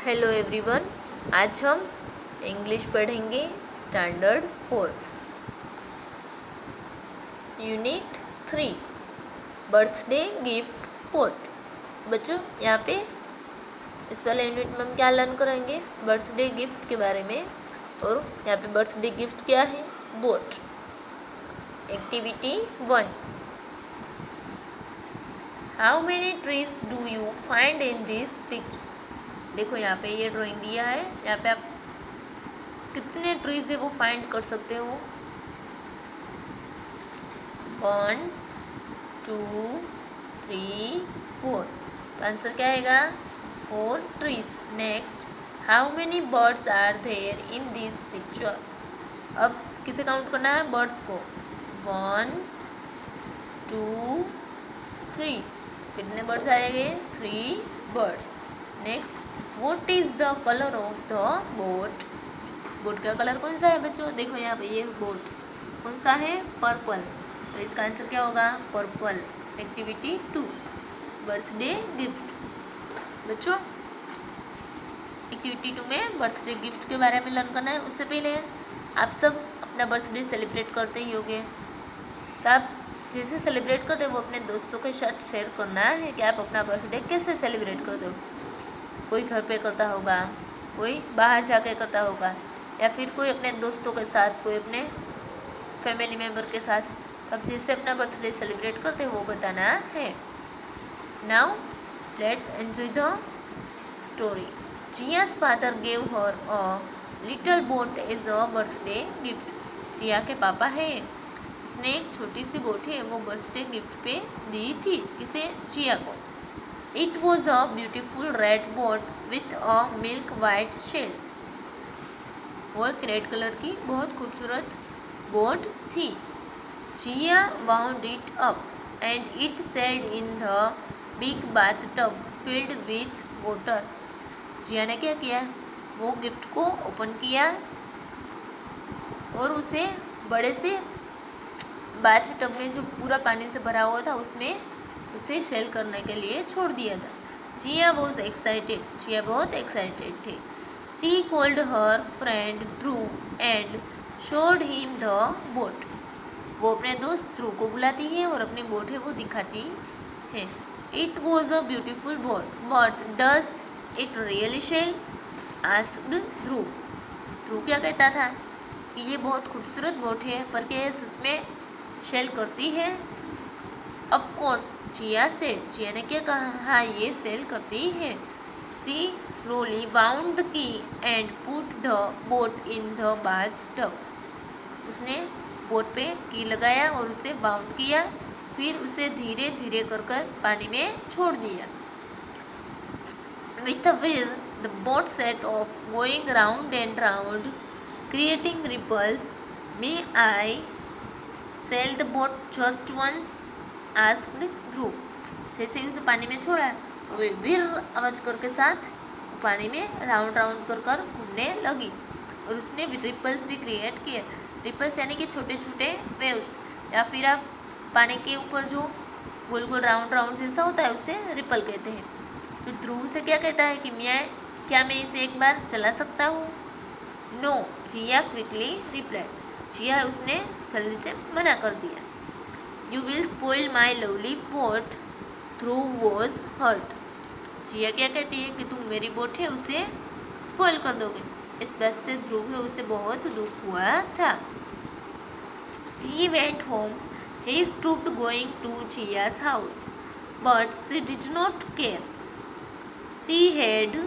Hello everyone, आज हम English पढ़ेंगे standard 4th unit 3 birthday gift पोट। बच्चों, यहाँ पे इस वाले यूनिट में हम क्या लर्न करेंगे? बर्थडे गिफ्ट के बारे में। और यहाँ पे बर्थडे गिफ्ट क्या है? Boat. Activity 1, how many trees do you find in this picture? देखो यहाँ पे ये ड्राइंग दिया है, यहाँ पे आप कितने ट्रीज है वो फाइंड कर सकते हो। 1 2 3 4, तो आंसर क्या आएगा? 4 trees. Next, how many birds are there in this picture? अब किसे काउंट करना है? बर्ड्स को। 1 2 3, कितने बर्ड्स आएंगे? 3 birds. Next, what is the colour of the boat? Boat का कलर कौन सा है बच्चों? देखो यहाँ पे ये बोट कौन सा है? पर्पल। तो इसका आंसर क्या होगा? पर्पल। Activity 2, birthday gift. बच्चों, एक्टिविटी 2 में बर्थडे गिफ्ट के बारे में लर्न करना है। उससे पहले आप सब अपना बर्थडे सेलिब्रेट करते ही होंगे, तो आप जैसे सेलिब्रेट करते हो वो अपने दोस्तों के साथ शेयर करना है कि आप अपना बर्थडे कैसे सेलिब्रेट करते हो। कोई घर पे करता होगा, कोई बाहर जाके करता होगा, या फिर कोई अपने दोस्तों के साथ, कोई अपने फैमिली मेम्बर के साथ। तो आप जैसे अपना बर्थडे सेलिब्रेट करते हो वो बताना है। Now let's enjoy the story. Jiya's father gave her a little boat as a birthday gift. जिया के पापा है, उसने एक छोटी सी बोट है वो बर्थडे गिफ्ट पे दी थी। किसे? जिया को। It was a beautiful red boat with a milk white shell. वो एक रेड कलर की बहुत खूबसूरत बोट थी। जिया wound it up and it sailed in the big bathtub filled with water. जिया ने क्या किया? वो गिफ्ट को ओपन किया और उसे बड़े से बाथटब में जो पूरा पानी से भरा हुआ था उसमें उसे शेल करने के लिए छोड़ दिया था। जिया वॉज एक्साइटेड, जिया बहुत एक्साइटेड थे। She called her friend Dhruv and showed him the boat. वो अपने दोस्त ध्रुव को बुलाती है और अपनी बोट है वो दिखाती है। It was a beautiful boat but does it really sail? Asked Dhruv. Dhruv क्या कहता था कि ये बहुत खूबसूरत बोट है, पर क्या ये सच में शेल करती है? Of course, Jiya said. Jiya ने क्या कहा? हाँ, ये सेल करती है। She slowly wound the key and put the boat in the bathtub. उसने बोट पे की लगाया और उसे बाउंड किया, फिर उसे धीरे धीरे कर कर पानी में छोड़ दिया। With a wheel the boat set off going round and round creating ripples. May I sail the boat just once? Asked Dhruv. जैसे ही उसे पानी में छोड़ा तो वे विर आवाज के साथ पानी में राउंड राउंड कर कर घूमने लगी और उसने रिपल्स भी क्रिएट किए। रिपल्स यानी कि छोटे छोटे वेव्स, या फिर आप पानी के ऊपर जो गोल गोल राउंड राउंड जैसा होता है उसे रिपल कहते हैं। फिर ध्रुव से क्या कहता है कि क्या मैं इसे एक बार चला सकता हूँ? नो, जिया क्विकली रिप्लाइड। जिया उसने जल्दी से मना कर दिया। You will spoil my lovely boat. Dhruv was hurt. जिया क्या कहती है कि तुम मेरी बोट है उसे स्पॉइल कर दोगे। इस बात से ध्रुव है उसे बहुत दुख हुआ था। He went home. He stopped going to Jia's house, but she did not care. She had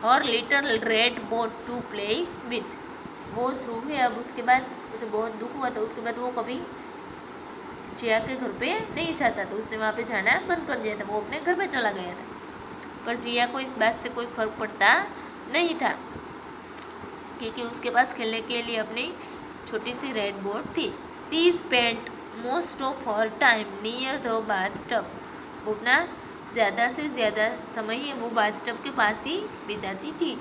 her little red boat to play with. वो ध्रुव है, अब उसके बाद उसे बहुत दुख हुआ था। उसके बाद वो कभी जिया के घर पे नहीं जाता, तो उसने वहाँ पे जाना बंद कर दिया था। वो अपने घर पे चला गया था, पर जिया को इस बात से कोई फर्क पड़ता नहीं था, क्योंकि उसके पास खेलने के लिए अपनी छोटी सी रेड बोट थी। She spent most of her time near the bathtub. वो अपना ज़्यादा से ज़्यादा समय ही वो बाथटब के पास ही बिताती थी।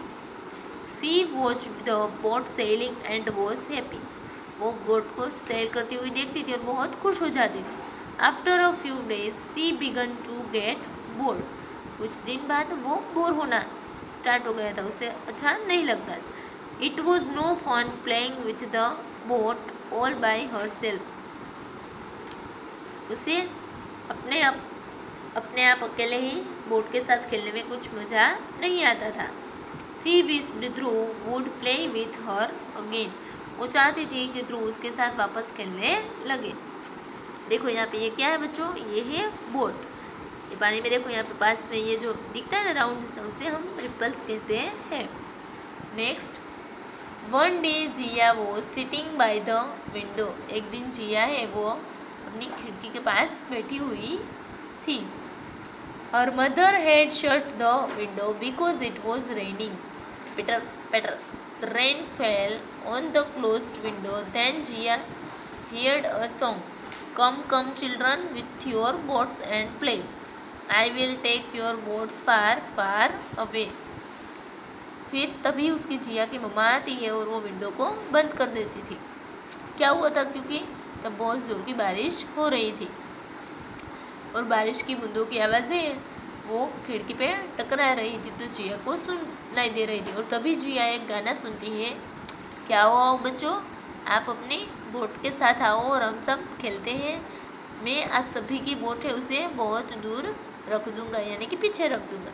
She watched the boat sailing and was happy. वो बोट को सेल करती हुई देखती थी और बहुत खुश हो जाती थी। After a few days she began to get bored. कुछ दिन बाद वो बोर होना स्टार्ट हो गया था, उसे अच्छा नहीं लगता। It was no fun playing with the boat all by herself. उसे अपने आप अकेले ही बोट के साथ खेलने में कुछ मज़ा नहीं आता था। She wished Dhruv would play with her again. वो चाहती थी कि ध्रुव उसके साथ वापस खेलने लगे। देखो यहाँ पे ये क्या है बच्चों, ये है बोट। ये पानी में देखो यहाँ पे पास में ये जो दिखता है ना राउंड जैसा, उसे हम रिपल्स कहते हैं। नेक्स्ट, वन डे जिया वो सिटिंग बाय द विंडो। एक दिन जिया है वो अपनी खिड़की के पास बैठी हुई थी। Her mother had shut the window because it was raining. Patter patter the rain fell on the closed window. Then Zia heard a song. Come, come, children, with your boats and play. I will take your boats far, far away. फिर तभी उसकी जिया की मम्मा आती है और वो window को बंद कर देती थी। क्या हुआ था, क्योंकि तब बहुत जोर की बारिश हो रही थी और बारिश की बूंदों की आवाज़ें वो खिड़की पे टकरा रही थी, तो जिया को सुनाई दे रही थी। और तभी जिया एक गाना सुनती है। क्या हुआ बच्चों, आप अपनी बोट के साथ आओ और हम सब खेलते हैं। मैं आज सभी की बोट है उसे बहुत दूर रख दूंगा, यानी कि पीछे रख दूंगा।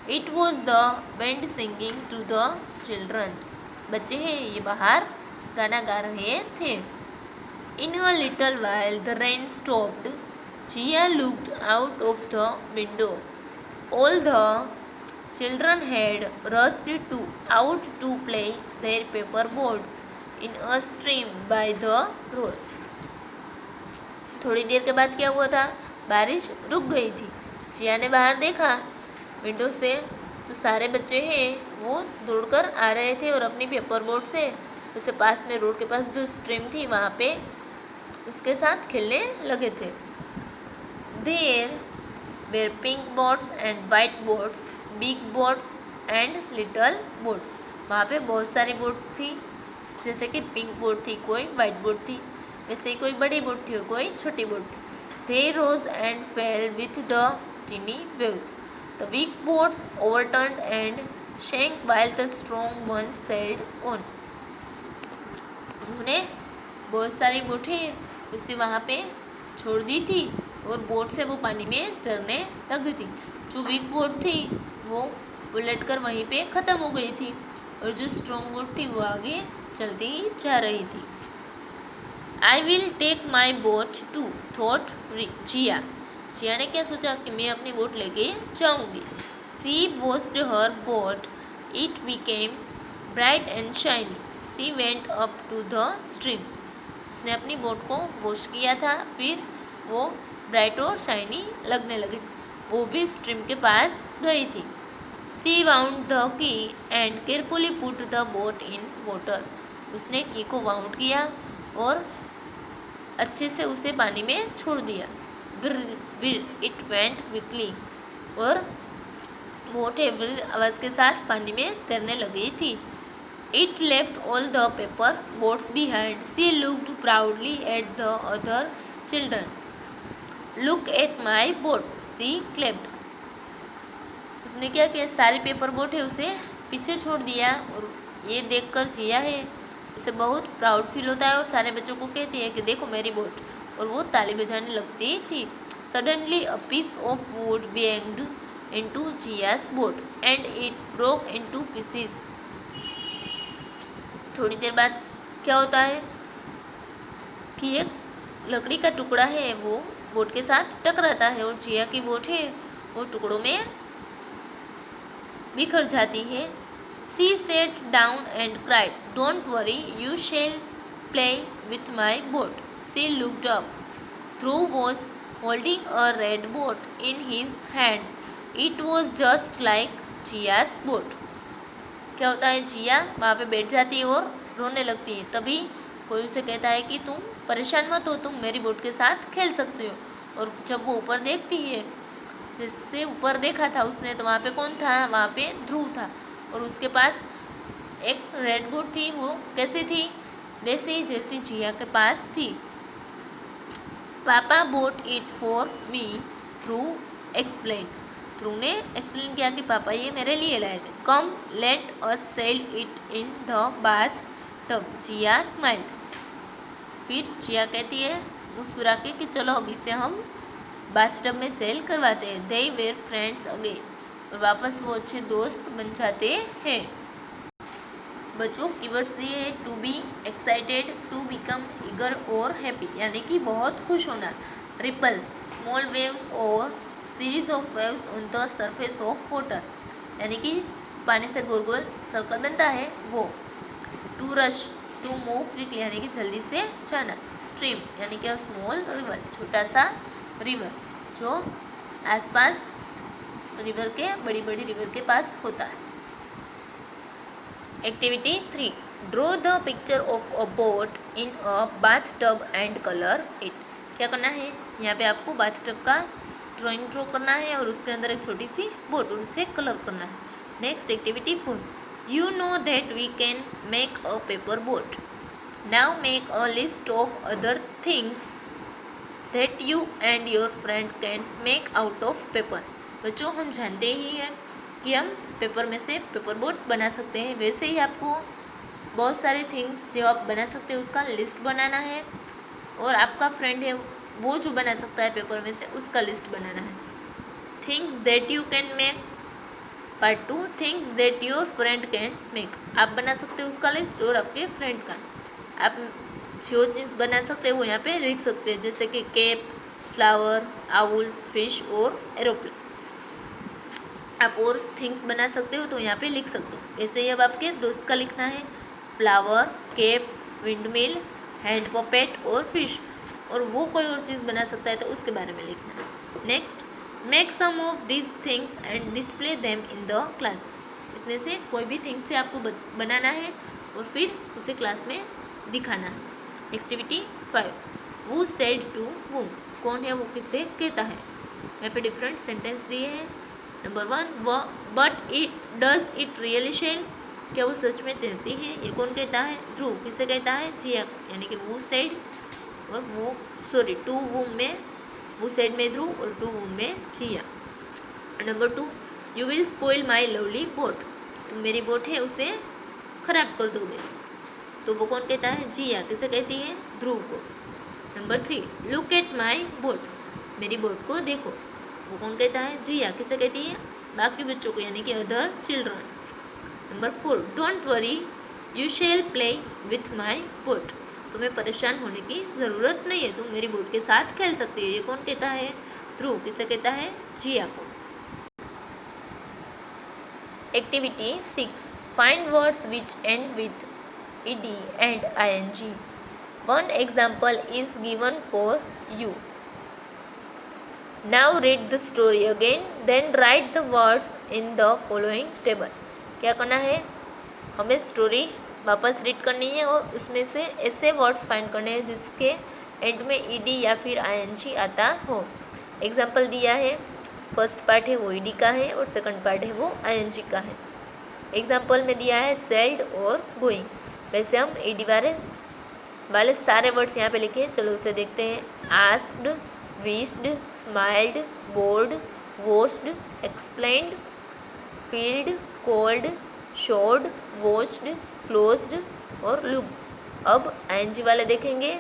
It was the band singing to the children. बच्चे हैं ये बाहर गाना गा रहे थे। In a little while the rain stopped. Jiya looked out of the window. All the children had rushed out to play their paper boats in a stream by the road. थोड़ी देर के बाद क्या हुआ था, बारिश रुक गई थी। जिया ने बाहर देखा विंडो से, तो सारे बच्चे हैं वो दौड़कर आ रहे थे और अपनी पेपर बोट से उसे पास में रोड के पास जो स्ट्रीम थी वहाँ पे उसके साथ खेलने लगे थे। There were pink boats and white boats, big boats and little boats. वहाँ पे बहुत सारी बोट थी, जैसे कि पिंक बोट थी, कोई वाइट बोट थी, वैसे ही कोई बड़ी बोट थी और कोई छोटी बोट थी। They rose and fell with the tiny waves. The weak boats overturned and sank while the strong ones sailed on. उन्होंने बहुत सारी बोटें उसे वहाँ पे छोड़ दी थी और बोट से वो पानी में तैरने लगी थी। जो वीक बोट थी वो उलटकर वहीं पे ख़त्म हो गई थी और जो स्ट्रॉन्ग बोट थी वो आगे चलती ही जा रही थी। I will take my boat too thought Jiya. Jiya ने क्या सोचा कि मैं अपनी बोट लेके जाऊंगी। She washed her boat, it became bright and shiny. She went up to the stream. उसने अपनी बोट को वॉश किया था, फिर वो ब्राइट और शाइनी लगने लगी। वो भी स्ट्रीम के पास गई थी। She wound the key and carefully put the boat in water. उसने की को वाउंड किया और अच्छे से उसे पानी में छोड़ दिया। It went quickly. और बोट आवाज़ के साथ पानी में तैरने लगी थी। It left all the paper boats behind. She looked proudly at the other children. Look at my boat, she clapped. उसने क्या किया, सारी पेपर बोट है उसे पीछे छोड़ दिया और ये देखकर जिया है उसे बहुत प्राउड फील होता है और सारे बच्चों को कहती है कि देखो मेरी बोट, और वो ताली बजाने लगती थी। Suddenly a piece of wood banged into Jiya's boat and it broke into pieces. थोड़ी देर बाद क्या होता है कि एक लकड़ी का टुकड़ा है वो बोट के साथ टकराता है और जिया की बोट है वो टुकड़ों में बिखर जाती है। She sat down and cried, don't worry, you shall play with my boat. She looked up. Dhruv was holding a red boat in his hand. It was just like Jiya's boat. क्या होता है, जिया वहाँ पे बैठ जाती है और रोने लगती है। तभी कोई उसे कहता है कि तुम परेशान मत हो, तुम मेरी बोट के साथ खेल सकते हो। और जब वो ऊपर देखती है, जिससे ऊपर देखा था उसने, तो वहाँ पे कौन था, वहाँ पे ध्रुव था और उसके पास एक रेड बोट थी। वो कैसी थी, वैसे ही जैसी जिया के पास थी। Papa bought it for me, Dhruv explained. Dhruv ने एक्सप्लेन किया कि पापा ये मेरे लिए लाए थे। Come let us sail it in the bathtub, Jiya smiled. फिर जिया कहती है मुस्कुरा के कि चलो अब इसे हम बाथटब में सेल करवाते हैं। दे वेर फ्रेंड्स अगेन, और वापस वो अच्छे दोस्त बन जाते हैं। बच्चों कीवर्ड्स दिए है to be excited, to become eager और हैप्पी, यानी कि बहुत खुश होना। रिपल्स, स्मॉल वेव्स और series of waves on the surface of water, यानी कि पानी से गोल गोल सर्कल बनता है वो। To rush, to move quickly, यानी कि जल्दी से जाना। स्ट्रीम, यानी कि स्मॉल रिवर, छोटा सा रिवर जो आसपास रिवर के बड़ी बड़ी रिवर के पास होता है। Activity 3, draw the picture of a boat in a bath tub and colour it. क्या करना है, यहाँ पे आपको बाथ टब का ड्राइंग ड्रॉ करना है और उसके अंदर एक छोटी सी बोट, उसे कलर करना है। Next activity 4, you know that we can make a paper boat, now make a list of other things that you and your friend can make out of paper. बच्चों हम जानते ही हैं कि हम पेपर में से पेपर बोट बना सकते हैं, वैसे ही आपको बहुत सारे थिंग्स जो आप बना सकते हैं उसका लिस्ट बनाना है, और आपका फ्रेंड है वो जो बना सकता है पेपर में से उसका लिस्ट बनाना है। Things that you can make, part 2, things that your friend can make. आप बना सकते हो उसका लिस्ट और आपके फ्रेंड का। आप जो चीज़ बना सकते हैं वो यहाँ पे लिख सकते हैं, जैसे कि कैप, फ्लावर, आउल, फिश और एरोप्लेन। आप और थिंग्स बना सकते हो तो यहाँ पे लिख सकते हो। ऐसे ही अब आपके दोस्त का लिखना है, flower, cap, windmill, hand puppet और फिश, और वो कोई और चीज़ बना सकता है तो उसके बारे में लिखना है। Next, make some of these things and display them in the class. इसमें से कोई भी थिंग से आपको बनाना है और फिर उसे क्लास में दिखाना है। एक्टिविटी 5, वो सेड टू वूम, कौन है वो किससे कहता है। यहाँ पे डिफरेंट सेंटेंस दिए हैं। Number 1, but it does it really sail, क्या वो सच में तैरती है, ये कौन कहता है, ध्रुव। किसे कहता है, जिया, यानी कि वो सेड और वो सॉरी टू वूम में वो सेड में ध्रुव और टू वूम में Jiya. Number 2, you will spoil my lovely boat, तुम मेरी बोट है उसे खराब कर दोगे, तो वो कौन कहता है, जिया। किसे कहती है, ध्रुव को। Number 3, look at my boat, मेरी बोट को देखो, वो कौन कहता है, जिया। किसे कहती है, बाकी बच्चों को, यानी कि other children. Number 4, don't worry you shall play with my boat, तुम्हें परेशान होने की ज़रूरत नहीं है, तुम मेरी बोट के साथ खेल सकती हो, ये कौन कहता है, ध्रुव। किसे कहता है, जिया को। Activity 6, find words which and with ed and ing. One example is given for you. Now read the story again, then write the words in the following table. क्या करना है, हमें स्टोरी वापस रीड करनी है और उसमें से ऐसे वर्ड्स फाइंड करने हैं जिसके एंड में ed या फिर ing आता हो। एग्जाम्पल दिया है, फर्स्ट पार्ट है वो ed का है और सेकंड पार्ट है वो ing का है। एग्जाम्पल में दिया है सेल्ड और गोइंग, वैसे हम ed वाले सारे वर्ड्स यहाँ पे लिखे हैं, चलो उसे देखते हैं। Asked, wished, smiled, board, washed, explained, field, cold, showed, watched, closed और लुक। अब ing वाले देखेंगे।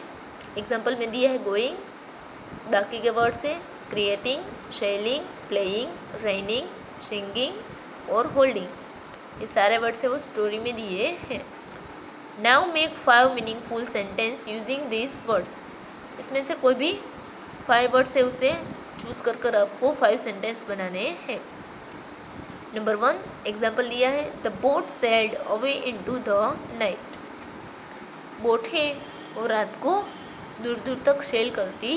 एग्जाम्पल में दिया है गोइंग, बाकी के वर्ड्स है creating, shelling, playing, raining, singing और होल्डिंग, ये सारे वर्ड्स है वो स्टोरी में दिए हैं। Now make 5 meaningful sentence using this words, इसमें से कोई भी 5 वर्ड्स है उसे चूज कर कर आपको 5 सेंटेंस बनाने हैं। नंबर 1, एग्जाम्पल दिया है, the boat sailed away into the night, boat है और रात को दूर दूर तक सेल करती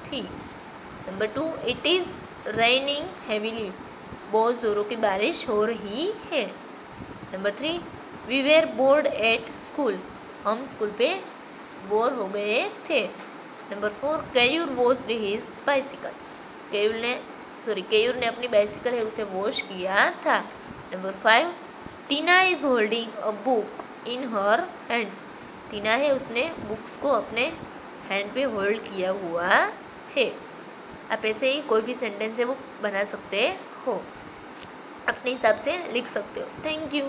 थी। Number 2, it is raining heavily, बहुत ज़ोरों की बारिश हो रही है। Number 3, we were bored at school, हम स्कूल पे बोर हो गए थे। Number 4, Keyur washed his bicycle, Keyur ने अपनी बाइसिकल है उसे वॉश किया था। Number 5, Tina is holding a book in her hands, Tina है उसने बुक्स को अपने हैंड पे होल्ड किया हुआ है। आप ऐसे ही कोई भी सेंटेंस है वो बना सकते हो, अपने हिसाब से लिख सकते हो। Thank you.